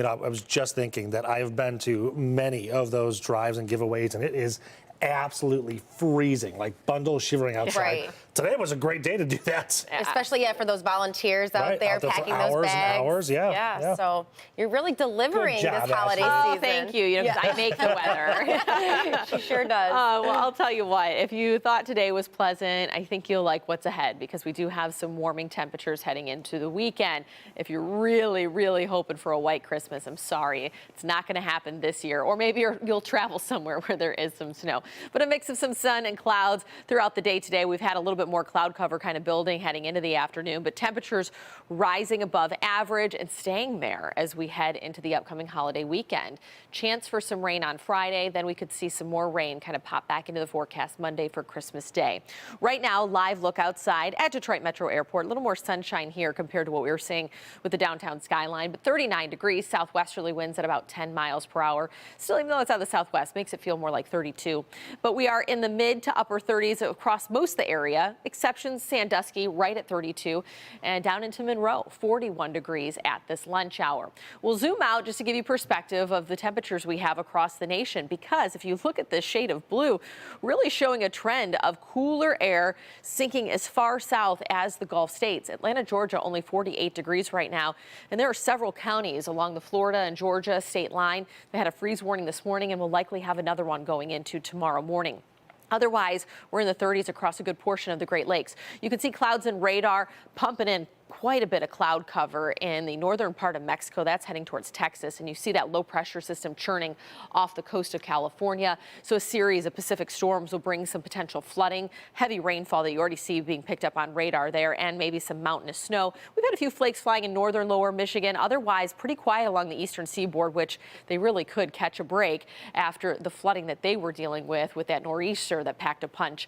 I was just thinking that I have been to many of those drives and giveaways, and it is absolutely freezing, like bundles shivering outside. Right. Today was a great day to do that. Especially, for those volunteers out there for packing hours those bags. and hours, yeah. So you're really delivering Good job, this holiday Ashley. season. Oh, thank you. Because I make the weather. She sure does. Well, I'll tell you what, if you thought today was pleasant, I think you'll like what's ahead because we do have some warming temperatures heading into the weekend. If you're really, really hoping for a white Christmas, I'm sorry, it's not going to happen this year. Or maybe you'll travel somewhere where there is some snow. But a mix of some sun and clouds throughout the day today. We've had a little bit more cloud cover kind of building heading into the afternoon, but temperatures rising above average and staying there as we head into the upcoming holiday weekend. Chance for some rain on Friday, then we could see some more rain kind of pop back into the forecast Monday for Christmas Day. Right now, live look outside at Detroit Metro Airport. A little more sunshine here compared to what we were seeing with the downtown skyline, but 39 degrees, southwesterly winds at about 10 miles per hour. Still, even though it's out of the southwest, makes it feel more like 32. But we are in the mid to upper 30s across most of the area, exceptions Sandusky right at 32, and down into Monroe, 41 degrees at this lunch hour. We'll zoom out just to give you perspective of the temperatures we have across the nation, because if you look at this shade of blue, really showing a trend of cooler air sinking as far south as the Gulf states. Atlanta, Georgia, only 48 degrees right now, and there are several counties along the Florida and Georgia state line that had a freeze warning this morning and will likely have another one going into tomorrow morning. Otherwise, we're in the 30s across a good portion of the Great Lakes. You can see clouds and radar pumping in quite a bit of cloud cover in the northern part of Mexico. That's heading towards Texas, and you see that low pressure system churning off the coast of California. So a series of Pacific storms will bring some potential flooding, heavy rainfall that you already see being picked up on radar there, and maybe some mountainous snow. We've had a few flakes flying in northern lower Michigan. Otherwise, pretty quiet along the eastern seaboard, which they really could catch a break after the flooding that they were dealing with that nor'easter that packed a punch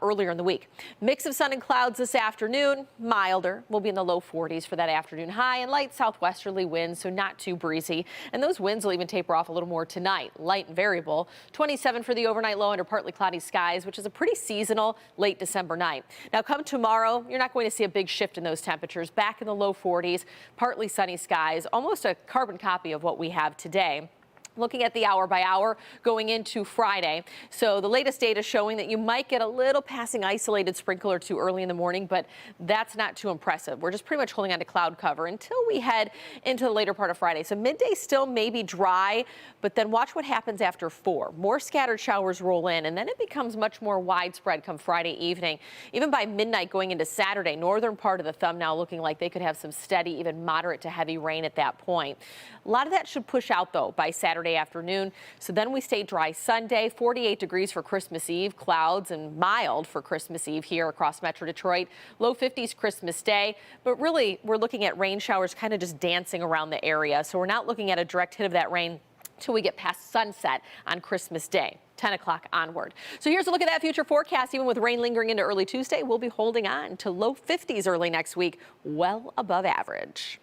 earlier in the week. Mix of sun and clouds this afternoon, milder. We'll be in the low 40s for that afternoon high, and light southwesterly winds, so not too breezy. And those winds will even taper off a little more tonight, light and variable. 27 for the overnight low under partly cloudy skies, which is a pretty seasonal late December night. Now come tomorrow, you're not going to see a big shift in those temperatures. Back in the low 40s, partly sunny skies, almost a carbon copy of what we have today. Looking at the hour by hour going into Friday. So the latest data showing that you might get a little passing isolated sprinkle or two early in the morning, but that's not too impressive. We're just pretty much holding on to cloud cover until we head into the later part of Friday. So midday still may be dry, but then watch what happens after 4. More scattered showers roll in, and then it becomes much more widespread come Friday evening. Even by midnight going into Saturday, northern part of the thumb now looking like they could have some steady, even moderate to heavy rain at that point. A lot of that should push out, though, by Saturday afternoon. So then we stay dry Sunday, 48 degrees for Christmas Eve, clouds and mild for Christmas Eve here across Metro Detroit. Low 50s Christmas Day, but really we're looking at rain showers kind of just dancing around the area. So we're not looking at a direct hit of that rain till we get past sunset on Christmas Day, 10 o'clock onward. So here's a look at that future forecast. Even with rain lingering into early Tuesday, we'll be holding on to low 50s early next week, well above average.